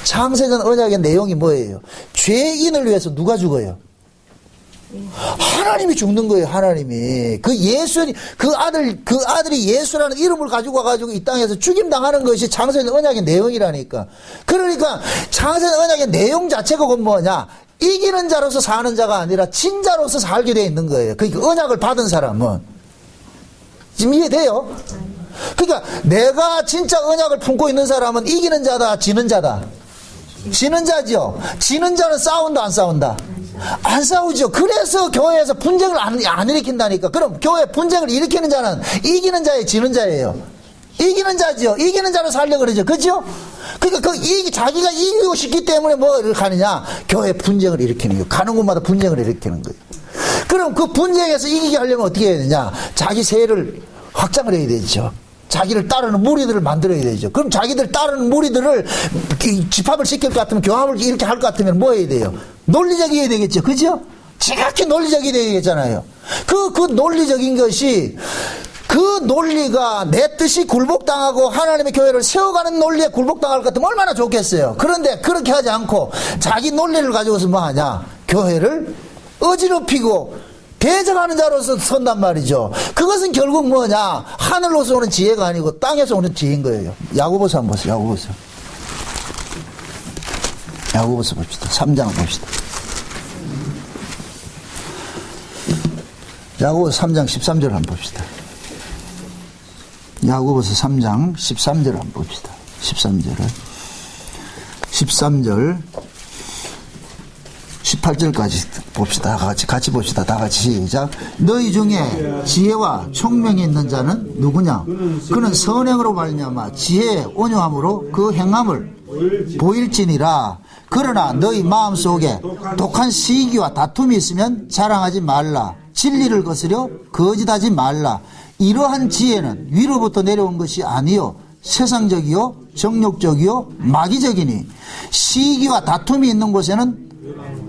창세전 언약의 내용이 뭐예요? 죄인을 위해서 누가 죽어요? 하나님이 죽는 거예요. 하나님이. 그 아들이 예수라는 이름을 가지고 와가지고 이 땅에서 죽임당하는 것이 창세전 언약의 내용이라니까. 그러니까 창세전 언약의 내용 자체가 곧 뭐냐, 이기는 자로서 사는 자가 아니라 진 자로서 살게 되어 있는 거예요. 그러니까 언약을 받은 사람은. 지금 이해돼요? 그러니까 내가 진짜 언약을 품고 있는 사람은 이기는 자다, 지는 자다? 지는 자죠. 지는 자는 싸운다 안 싸운다? 안 싸우죠. 그래서 교회에서 분쟁을 안 일으킨다니까. 그럼 교회 분쟁을 일으키는 자는 이기는 자예요, 지는 자예요? 이기는 자죠. 이기는 자로 살려고 그러죠. 그죠? 그러니까 자기가 이기고 싶기 때문에 뭐를 하느냐? 교회 분쟁을 일으키는 거예요. 가는 곳마다 분쟁을 일으키는 거예요. 그럼 그 분쟁에서 이기게 하려면 어떻게 해야 되냐? 자기 세를 확장을 해야 되죠. 자기를 따르는 무리들을 만들어야 되죠. 그럼 자기들 따르는 무리들을 집합을 시킬 것 같으면, 교합을 이렇게 할 것 같으면 뭐 해야 돼요? 논리적이어야 되겠죠. 그죠? 지극히 논리적이 되겠잖아요. 그 논리적인 것이 그 논리가 내 뜻이 굴복당하고 하나님의 교회를 세워가는 논리에 굴복당할 것 같으면 얼마나 좋겠어요. 그런데 그렇게 하지 않고 자기 논리를 가지고서 뭐 하냐? 교회를 어지럽히고 대적하는 자로서 선단 말이죠. 그것은 결국 뭐냐? 하늘로서 오는 지혜가 아니고 땅에서 오는 지혜인 거예요. 야고보서 한번 보세요. 야고보서 봅시다. 3장을 봅시다. 야고보서 3장 13절 한번 봅시다. 야고보서 3장 13절 한번 봅시다. 13절 18절까지 봅시다. 같이 봅시다. 다 같이 시작. 너희 중에 지혜와 총명이 있는 자는 누구냐? 그는 선행으로 말미암아 지혜의 온유함으로 그 행함을 보일지니라. 그러나 너희 마음속에 독한 시기와 다툼이 있으면 자랑하지 말라. 진리를 거스려 거짓하지 말라. 이러한 지혜는 위로부터 내려온 것이 아니요 세상적이요 정욕적이요 마귀적이니 시기와 다툼이 있는 곳에는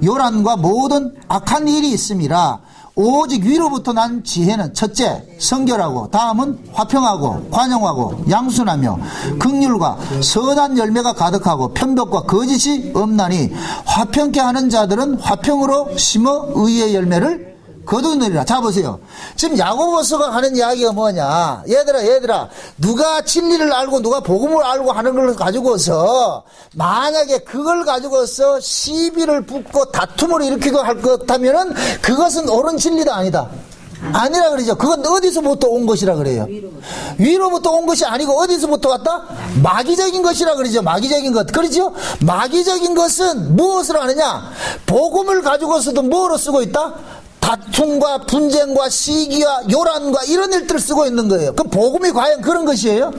요란과 모든 악한 일이 있음이라. 오직 위로부터 난 지혜는 첫째 성결하고 다음은 화평하고 관용하고 양순하며 긍휼과 선한 열매가 가득하고 편벽과 거짓이 없나니 화평케 하는 자들은 화평으로 심어 의의 열매를 거두느니라. 자 보세요. 지금 야고보서가 하는 이야기가 뭐냐? 얘들아 누가 진리를 알고 누가 복음을 알고 하는 걸 가지고서 만약에 그걸 가지고서 시비를 붙고 다툼을 일으키고 할 것 같다면은 그것은 옳은 진리다 아니다? 아니라 그러죠. 그건 어디서부터 온 것이라 그래요? 위로부터 온 것이 아니고 어디서부터 왔다? 마귀적인 것이라 그러죠. 마귀적인 것. 그렇죠? 마귀적인 것은 무엇을 하느냐? 복음을 가지고서도 뭐로 쓰고 있다? 다툼과 분쟁과 시기와 요란과 이런 일들을 쓰고 있는 거예요. 그럼 복음이 과연 그런 것이에요?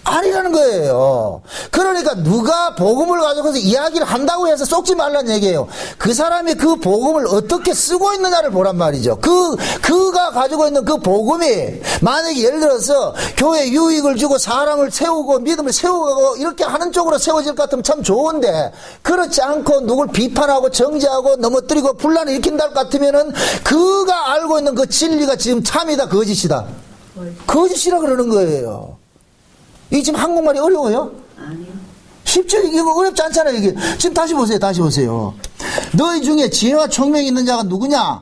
아니라는 거예요. 그러니까 누가 복음을 가지고서 이야기를 한다고 해서 속지 말라는 얘기예요. 그 사람이 그 복음을 어떻게 쓰고 있느냐를 보란 말이죠. 그가 가지고 있는 그 복음이 만약에 예를 들어서 교회 유익을 주고 사람을 세우고 믿음을 세우고 이렇게 하는 쪽으로 세워질 것 같으면 참 좋은데 그렇지 않고 누굴 비판하고 정죄하고 넘어뜨리고 분란을 일으킨다 것 같으면은 그가 알고 있는 그 진리가 지금 참이다 거짓이다? 거짓이라 그러는 거예요. 이 지금 한국말이 어려워요? 아니요. 쉽죠? 이거 어렵지 않잖아요, 이게. 지금 다시 보세요. 너희 중에 지혜와 총명이 있는 자가 누구냐?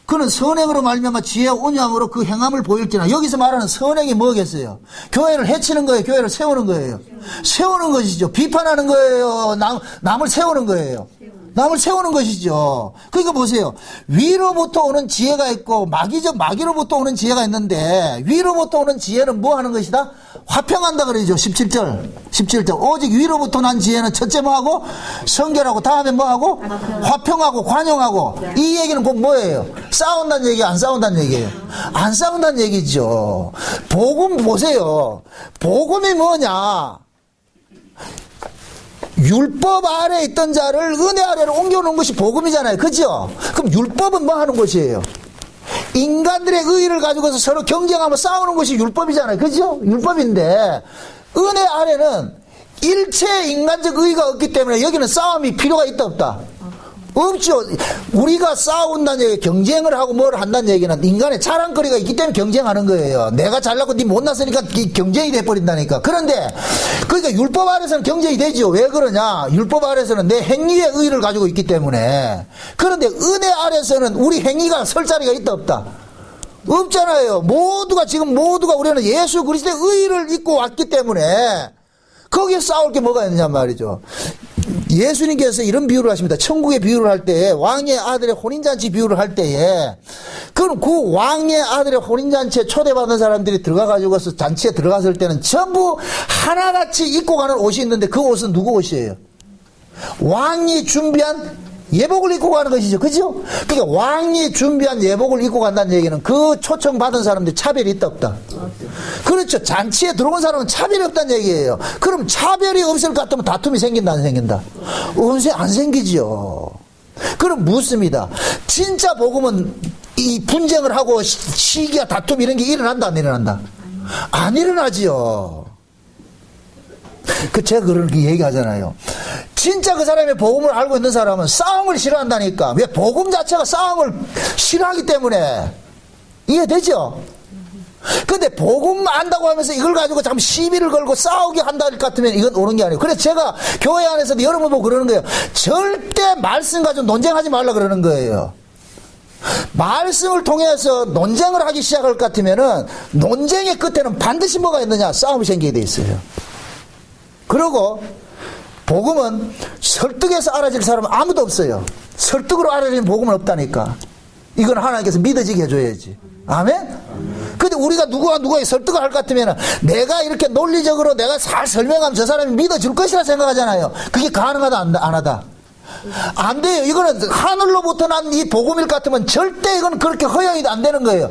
그는 선행으로 말미암아 지혜와 온유함으로 그 행함을 보일지나. 여기서 말하는 선행이 뭐겠어요? 교회를 해치는 거예요? 교회를 세우는 거예요? 세우는 것이죠. 비판하는 거예요? 남을 세우는 거예요? 남을 세우는 것이죠. 그러니까 보세요. 위로부터 오는 지혜가 있고 마귀로부터 오는 지혜가 있는데 위로부터 오는 지혜는 뭐 하는 것이다? 화평한다 그러죠. 17절. 오직 위로부터 난 지혜는 첫째 뭐하고? 성결하고 다음에 뭐하고? 화평하고 관용하고. 이 얘기는 곧 뭐예요? 싸운다는 얘기예요? 안 싸운다는 얘기예요? 안 싸운다는 얘기죠. 복음 보세요. 복음이 뭐냐? 율법 아래에 있던 자를 은혜 아래로 옮겨놓은 것이 복음이잖아요. 그죠? 그럼 율법은 뭐 하는 것이에요? 인간들의 의의를 가지고서 서로 경쟁하며 싸우는 것이 율법이잖아요. 그죠? 율법인데 은혜 아래는 일체의 인간적 의의가 없기 때문에 여기는 싸움이 필요가 있다 없다? 없죠. 우리가 싸운다는 얘기, 경쟁을 하고 뭘 한다는 얘기는 인간의 자랑거리가 있기 때문에 경쟁하는 거예요. 내가 잘나고 네 못났으니까 경쟁이 돼버린다니까. 그런데 그러니까 율법 아래서는 경쟁이 되죠. 왜 그러냐? 율법 아래서는 내 행위의 의의를 가지고 있기 때문에. 그런데 은혜 아래서는 우리 행위가 설 자리가 있다 없다? 없잖아요. 모두가 우리는 예수 그리스도의 의의를 입고 왔기 때문에 거기에 싸울 게 뭐가 있느냐 말이죠. 예수님께서 이런 비유를 하십니다. 천국의 비유를 할 때에 왕의 아들의 혼인잔치 비유를 할 때에 그럼 그 왕의 아들의 혼인잔치에 초대받은 사람들이 들어가가지고서 잔치에 들어갔을 때는 전부 하나같이 입고 가는 옷이 있는데 그 옷은 누구 옷이에요? 왕이 준비한 예복을 입고 가는 것이죠. 그죠? 그러니까 왕이 준비한 예복을 입고 간다는 얘기는 그 초청받은 사람들이 차별이 있다 없다? 그렇죠. 잔치에 들어온 사람은 차별이 없다는 얘기예요. 그럼 차별이 없을 것 같으면 다툼이 생긴다 안 생긴다? 안 생기죠. 그럼 묻습니다. 진짜 복음은 이 분쟁을 하고 시기와 다툼 이런 게 일어난다 안 일어난다? 안 일어나지요. 제가 그렇게 얘기하잖아요. 진짜 그 사람의 복음을 알고 있는 사람은 싸움을 싫어한다니까. 왜? 복음 자체가 싸움을 싫어하기 때문에. 이해되죠? 근데 복음 안다고 하면서 이걸 가지고 참 시비를 걸고 싸우게 한다 같으면 이건 옳은 게 아니에요. 그래서 제가 교회 안에서도 여러분 보고 그러는 거예요. 절대 말씀 가지고 논쟁하지 말라 그러는 거예요. 말씀을 통해서 논쟁을 하기 시작할 것 같으면은 논쟁의 끝에는 반드시 뭐가 있느냐? 싸움이 생기게 돼 있어요. 그리고 복음은 설득해서 알아질 사람은 아무도 없어요. 설득으로 알아지는 복음은 없다니까. 이건 하나님께서 믿어지게 해줘야지. 아멘? 근데 우리가 누구에게 설득을 할 것 같으면 내가 이렇게 논리적으로 내가 잘 설명하면 저 사람이 믿어줄 것이라 생각하잖아요. 그게 가능하다 안 하다? 안 돼요. 이거는 하늘로부터 난 이 복음일 것 같으면 절대 이건 그렇게 허용이 안 되는 거예요.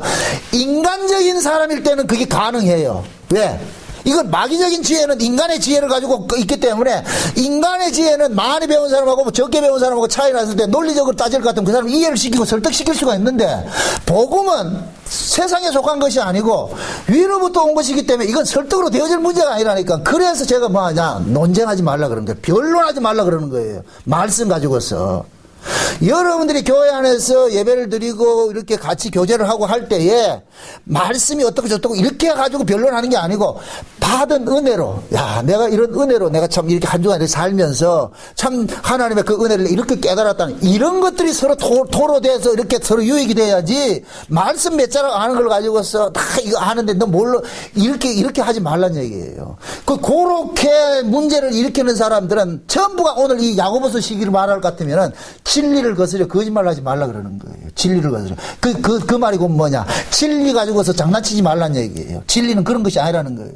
인간적인 사람일 때는 그게 가능해요. 왜? 이건 마귀적인 지혜는 인간의 지혜를 가지고 있기 때문에 인간의 지혜는 많이 배운 사람하고 적게 배운 사람하고 차이 났을 때 논리적으로 따질 것 같으면 그 사람을 이해를 시키고 설득시킬 수가 있는데 복음은 세상에 속한 것이 아니고 위로부터 온 것이기 때문에 이건 설득으로 되어질 문제가 아니라니까. 그래서 제가 뭐 하냐, 논쟁하지 말라 그러는 거예요. 변론하지 말라 그러는 거예요. 말씀 가지고서. 여러분들이 교회 안에서 예배를 드리고 이렇게 같이 교제를 하고 할 때에 말씀이 어떻고 저떻고 이렇게 가지고 변론하는 게 아니고 받은 은혜로, 야, 내가 이런 은혜로 내가 참 이렇게 한 주간 살면서 참 하나님의 그 은혜를 이렇게 깨달았다는 이런 것들이 서로 토로돼서 이렇게 서로 유익이 돼야지 말씀 몇 자락 아는 걸 가지고서 다 이거 아는데 너 뭘로 이렇게 하지 말란 얘기예요. 그렇게 문제를 일으키는 사람들은 전부가 오늘 이 야고보서 시기를 말할 것 같으면은 진리를 거스려 거짓말 하지 말라 그러는 거예요. 진리를 거스려. 그 말이 곧 뭐냐. 진리 가지고서 장난치지 말란 얘기예요. 진리는 그런 것이 아니라는 거예요.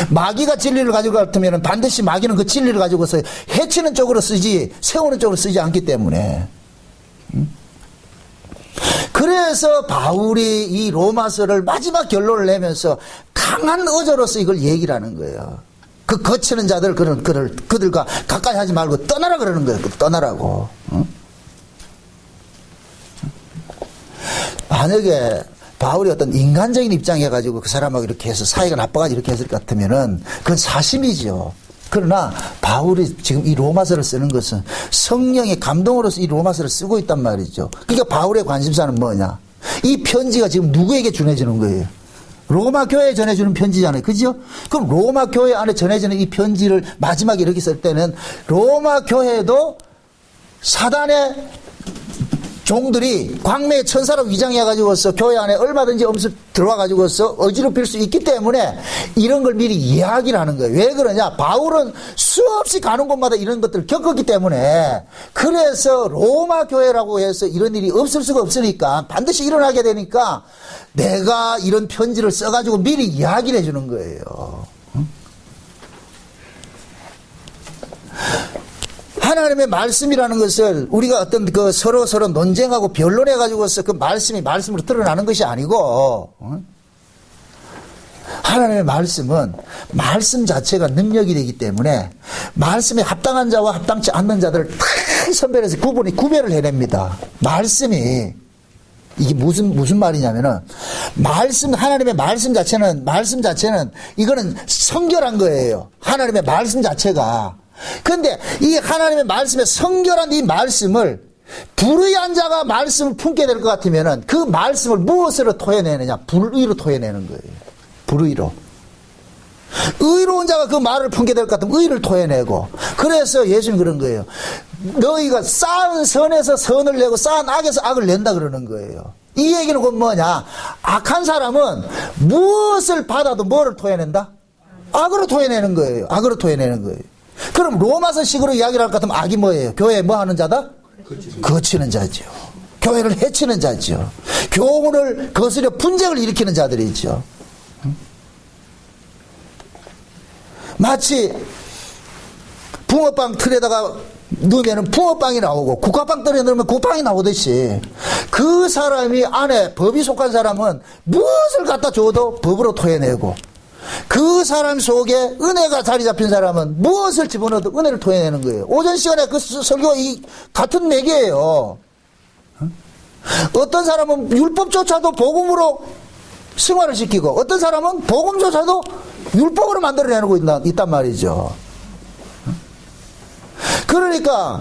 마귀가 진리를 가지고 같으면 반드시 마귀는 그 진리를 가지고서 해치는 쪽으로 쓰지 세우는 쪽으로 쓰지 않기 때문에. 그래서 바울이 이 로마서를 마지막 결론을 내면서 강한 어조로서 이걸 얘기를 하는 거예요. 그 거치는 자들 그들과 가까이 하지 말고 떠나라 그러는 거예요. 떠나라고. 만약에 바울이 어떤 인간적인 입장에 가지고 그 사람하고 이렇게 해서 사이가 나빠가지고 이렇게 했을 것 같으면은 그건 사심이죠. 그러나 바울이 지금 이 로마서를 쓰는 것은 성령의 감동으로서 이 로마서를 쓰고 있단 말이죠. 그러니까 바울의 관심사는 뭐냐? 이 편지가 지금 누구에게 전해지는 거예요? 로마 교회에 전해주는 편지잖아요. 그죠? 그럼 로마 교회 안에 전해지는 이 편지를 마지막에 이렇게 쓸 때는 로마 교회도 사단의 종들이 광매의 천사로 위장해가지고서 교회 안에 얼마든지 엄습 들어와가지고서 어지럽힐 수 있기 때문에 이런 걸 미리 이야기를 하는 거예요. 왜 그러냐? 바울은 수없이 가는 곳마다 이런 것들을 겪었기 때문에 그래서 로마 교회라고 해서 이런 일이 없을 수가 없으니까 반드시 일어나게 되니까 내가 이런 편지를 써가지고 미리 이야기를 해주는 거예요. 하나님의 말씀이라는 것을 우리가 어떤 그 서로 논쟁하고 변론해가지고서 그 말씀이 말씀으로 드러나는 것이 아니고, 하나님의 말씀은 말씀 자체가 능력이 되기 때문에 말씀에 합당한 자와 합당치 않는 자들을 다 선별해서 구별을 해냅니다. 말씀이 이게 무슨 말이냐면은 하나님의 말씀 자체는 이거는 성결한 거예요. 하나님의 말씀 자체가. 근데 이 하나님의 말씀에 성결한 이 말씀을 불의한 자가 말씀을 품게 될 것 같으면은 그 말씀을 무엇으로 토해내느냐? 불의로 토해내는 거예요. 불의로. 의로운 자가 그 말을 품게 될 것 같으면 의를 토해내고. 그래서 예수님이 그런 거예요. 너희가 쌓은 선에서 선을 내고 쌓은 악에서 악을 낸다 그러는 거예요. 이 얘기는 곧 뭐냐? 악한 사람은 무엇을 받아도 뭐를 토해낸다? 악으로 토해내는 거예요. 악으로 토해내는 거예요. 그럼 로마서 식으로 이야기를 할 것 같으면 악이 뭐예요? 교회에 뭐 하는 자다? 거치는 자죠. 교회를 해치는 자죠. 교훈을 거스려 분쟁을 일으키는 자들이죠. 마치 붕어빵 틀에다가 넣으면 붕어빵이 나오고 국화빵 틀에 넣으면 국빵이 나오듯이 그 사람이 안에 법이 속한 사람은 무엇을 갖다 줘도 법으로 토해내고 그 사람 속에 은혜가 자리 잡힌 사람은 무엇을 집어넣어도 은혜를 토해내는 거예요. 오전 시간에 그 설교가 같은 맥이에요. 어떤 사람은 율법조차도 복음으로 승화를 시키고 어떤 사람은 복음조차도 율법으로 만들어내고 있단 말이죠. 그러니까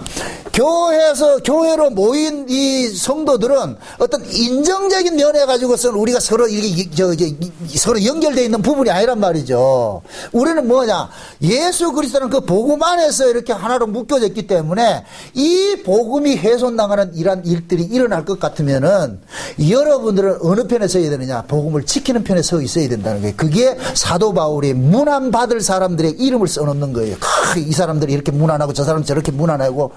교회로 모인 이 성도들은 어떤 인정적인 면에 가지고서는 우리가 서로 이렇게 서로 연결되어 있는 부분이 아니란 말이죠. 우리는 뭐냐, 예수 그리스도는 그 복음 안에서 이렇게 하나로 묶여졌기 때문에 이 복음이 훼손당하는 이러한 일들이 일어날 것 같으면은 여러분들은 어느 편에 서야 되느냐, 복음을 지키는 편에 서 있어야 된다는 거예요. 그게 사도 바울이 문안받을 사람들의 이름을 써놓는 거예요. 이 사람들이 이렇게 문안하고 저 사람은 저렇게 문안하고.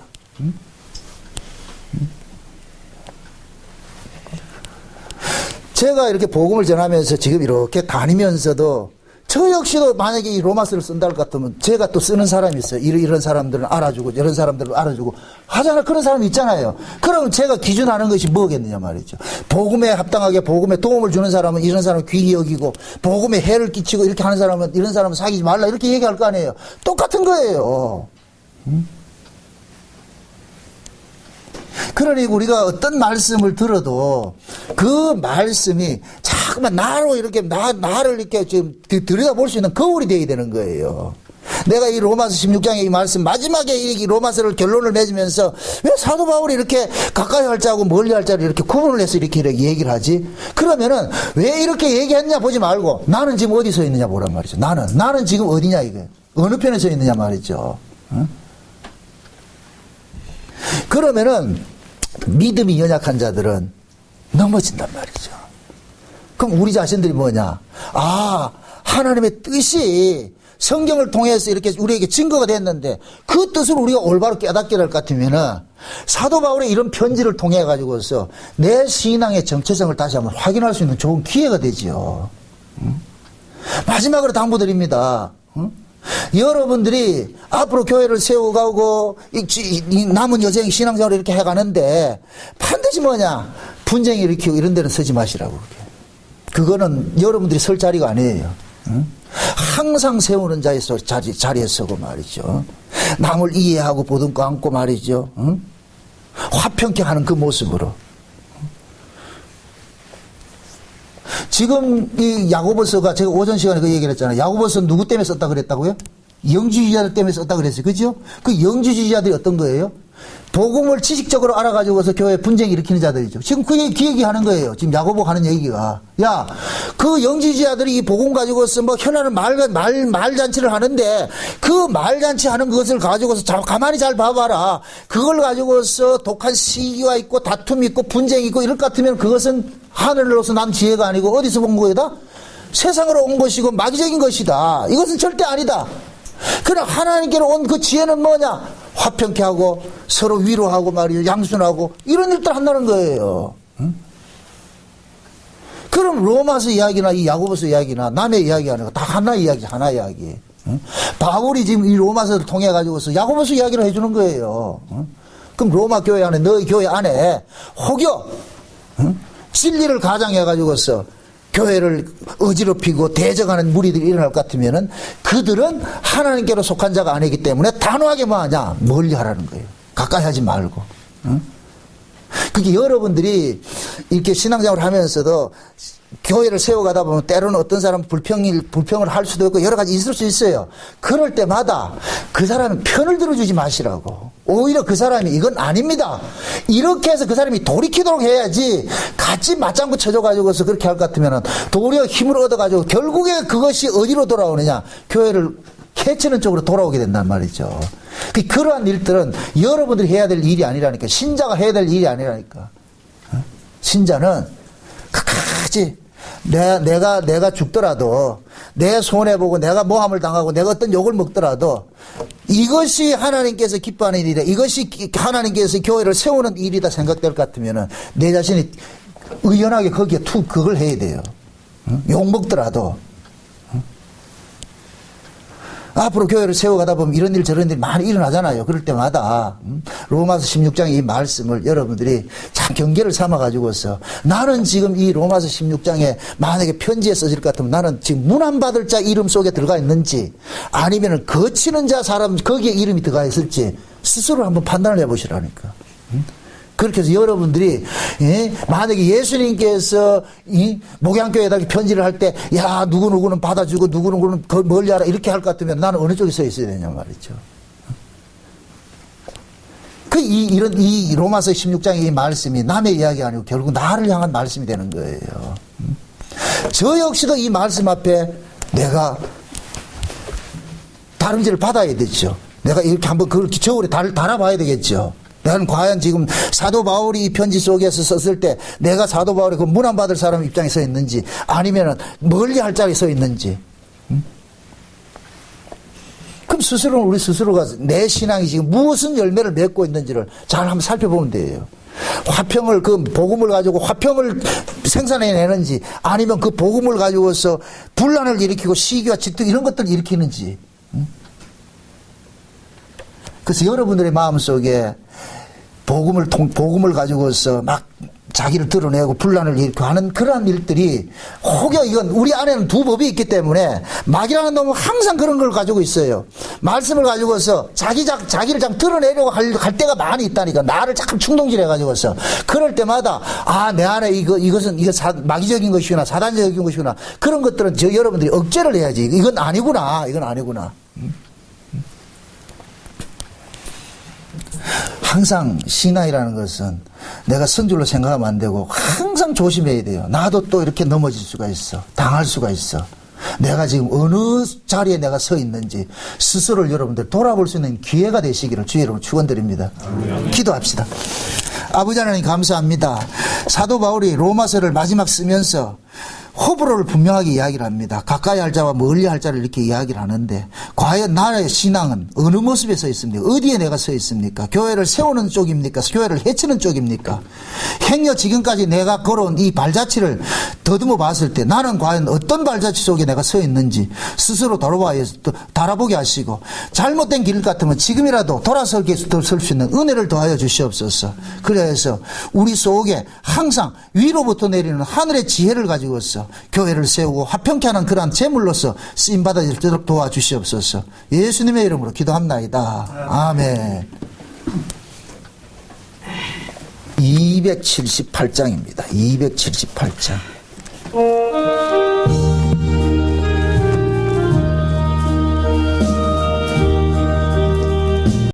제가 이렇게 복음을 전하면서 지금 이렇게 다니면서도 저 역시도 만약에 이 로마서를 쓴다 할 것 같으면 제가 또 쓰는 사람이 있어요. 이런 사람들은 알아주고 이런 사람들은 알아주고 하잖아. 그런 사람이 있잖아요. 그러면 제가 기준하는 것이 뭐겠느냐 말이죠. 복음에 합당하게 복음에 도움을 주는 사람은 이런 사람을 귀히 여기고, 복음에 해를 끼치고 이렇게 하는 사람은 이런 사람은 사귀지 말라, 이렇게 얘기할 거 아니에요. 똑같은 거예요. 그러니 우리가 어떤 말씀을 들어도 그 말씀이 자꾸만 나로 이렇게 나를 이렇게 지금 들여다볼 수 있는 거울이 되어야 되는 거예요. 내가 이 로마서 16장의 이 말씀 마지막에 이 로마서를 결론을 맺으면서 왜 사도 바울이 이렇게 가까이 할 자하고 멀리 할 자를 이렇게 구분을 해서 이렇게 얘기를 하지? 그러면은 왜 이렇게 얘기했냐 보지 말고 나는 지금 어디 서 있느냐 보란 말이죠. 나는 지금 어디냐, 이게 어느 편에 서 있느냐 말이죠. 그러면은 믿음이 연약한 자들은 넘어진단 말이죠. 그럼 우리 자신들이 뭐냐? 하나님의 뜻이 성경을 통해서 이렇게 우리에게 증거가 됐는데 그 뜻을 우리가 올바로 깨닫게 될 것 같으면은 사도 바울의 이런 편지를 통해 가지고서 내 신앙의 정체성을 다시 한번 확인할 수 있는 좋은 기회가 되지요. 마지막으로 당부드립니다. 여러분들이 앞으로 교회를 세워가고 이 남은 여정 신앙생활을 이렇게 해가는데 반드시 뭐냐, 분쟁 일으키고 이런 데는 서지 마시라고. 그거는 여러분들이 설 자리가 아니에요. 항상 세우는 자리에 서고 말이죠. 남을 이해하고 보듬고 안고 말이죠. 화평케 하는 그 모습으로. 지금 이 야고보서가, 제가 오전 시간에 그 얘기를 했잖아요. 야고보서 누구 때문에 썼다 그랬다고요? 영주주의자들 때문에 썼다 그랬어요. 그죠? 그 영주주의자들이 어떤 거예요? 복음을 지식적으로 알아가지고서 교회 분쟁 일으키는 자들이죠. 지금 그 얘기하는 거예요. 지금 야고보가 하는 얘기가. 야, 그 영주주의자들이 이 복음 가지고서 뭐 현안을 말잔치를 하는데 그 말잔치 하는 것을 가지고서 가만히 잘 봐봐라. 그걸 가지고서 독한 시기가 있고 다툼이 있고 분쟁이 있고 이럴 것 같으면 그것은 하늘로서 난 지혜가 아니고 어디서 본 거다? 세상으로 온 것이고 마귀적인 것이다. 이것은 절대 아니다. 그러나 하나님께로 온 그 지혜는 뭐냐? 화평케 하고 서로 위로하고 말이죠. 양순하고 이런 일들 한다는 거예요. 그럼 로마서 이야기나 이 야고보서 이야기나 남의 이야기 아니고 다 하나 이야기, 하나 이야기. 바울이 지금 이 로마서를 통해 가지고서 야고보서 이야기를 해주는 거예요. 그럼 로마 교회 안에, 너희 교회 안에 혹여 진리를 가장해 가지고서 교회를 어지럽히고 대적하는 무리들이 일어날 것 같으면은 그들은 하나님께로 속한 자가 아니기 때문에 단호하게 뭐하냐? 멀리 하라는 거예요. 가까이 하지 말고. 그게 여러분들이 이렇게 신앙생활을 하면서도 교회를 세워가다 보면 때로는 어떤 사람은 불평을 할 수도 있고 여러 가지 있을 수 있어요. 그럴 때마다 그 사람은 편을 들어주지 마시라고. 오히려 그 사람이 이건 아닙니다. 이렇게 해서 그 사람이 돌이키도록 해야지 같이 맞장구 쳐줘가지고서 그렇게 할 것 같으면 도리어 힘을 얻어가지고 결국에 그것이 어디로 돌아오느냐? 교회를 해치는 쪽으로 돌아오게 된단 말이죠. 그러한 일들은 여러분들이 해야 될 일이 아니라니까. 신자가 해야 될 일이 아니라니까. 신자는 끝까지 내가 죽더라도 내 손해보고 내가 모함을 당하고 내가 어떤 욕을 먹더라도 이것이 하나님께서 기뻐하는 일이다. 이것이 하나님께서 교회를 세우는 일이다 생각될 것 같으면 내 자신이 의연하게 거기에 그걸 해야 돼요. 욕 먹더라도. 앞으로 교회를 세워가다 보면 이런 일 저런 일 많이 일어나잖아요. 그럴 때마다 로마서 16장의 이 말씀을 여러분들이 참 경계를 삼아가지고서 나는 지금 이 로마서 16장에 만약에 편지에 써질 것 같으면 나는 지금 문안받을 자 이름 속에 들어가 있는지 아니면 거치는 자 사람 거기에 이름이 들어가 있을지 스스로 한번 판단을 해보시라니까. 그렇게 해서 여러분들이 만약에 예수님께서 목양교회에다 편지를 할 때 야 누구누구는 받아주고 누구누구는 멀리하라 이렇게 할 것 같으면 나는 어느 쪽에 서 있어야 되냐 말이죠. 이 로마서 16장의 이 말씀이 남의 이야기 아니고 결국 나를 향한 말씀이 되는 거예요. 저 역시도 이 말씀 앞에 내가 다름질을 받아야 되죠. 내가 이렇게 한번 그걸 저울에 달아봐야 되겠죠. 나는 과연 지금 사도 바울이 이 편지 속에서 썼을 때 내가 사도 바울이 그 문안받을 사람 입장에 서 있는지 아니면은 멀리 할 자리에 서 있는지. 그럼 스스로는 우리 스스로가 내 신앙이 지금 무슨 열매를 맺고 있는지를 잘 한번 살펴보면 돼요. 화평을, 그 복음을 가지고 화평을 생산해내는지 아니면 그 복음을 가지고서 분란을 일으키고 시기와 질투 이런 것들을 일으키는지. 그래서 여러분들의 마음속에 복음을 가지고서 막 자기를 드러내고 분란을 일으키고 하는 그러한 일들이 혹여 이건 우리 안에는 두 법이 있기 때문에 마귀라는 놈은 항상 그런 걸 가지고 있어요. 말씀을 가지고서 자기를 참 드러내려고 할 때가 많이 있다니까. 나를 자꾸 충동질해 가지고서 그럴 때마다 내 안에 이것은 마귀적인 것이구나 사단적인 것이구나 그런 것들은 여러분들이 억제를 해야지. 이건 아니구나. 항상 신앙이라는 것은 내가 성질로 생각하면 안 되고 항상 조심해야 돼요. 나도 또 이렇게 넘어질 수가 있어. 당할 수가 있어. 내가 지금 어느 자리에 내가 서 있는지 스스로를 여러분들 돌아볼 수 있는 기회가 되시기를 주의 이름으로 축원드립니다. 기도합시다. 아버지 하나님 감사합니다. 사도 바울이 로마서를 마지막 쓰면서 호불호를 분명하게 이야기를 합니다. 가까이 할 자와 멀리 할 자를 이렇게 이야기를 하는데 과연 나의 신앙은 어느 모습에 서 있습니까? 어디에 내가 서 있습니까? 교회를 세우는 쪽입니까? 교회를 해치는 쪽입니까? 행여 지금까지 내가 걸어온 이 발자취를 더듬어 봤을 때 나는 과연 어떤 발자취 속에 내가 서 있는지 스스로 달아보게 하시고 잘못된 길 같으면 지금이라도 돌아설 수 있는 은혜를 더하여 주시옵소서. 그래서 우리 속에 항상 위로부터 내리는 하늘의 지혜를 가지고서 교회를 세우고 화평케 하는 그러한 제물로서 쓰임받아지도록 도와주시옵소서. 예수님의 이름으로 기도합나이다. 아멘. 278장입니다. 278장.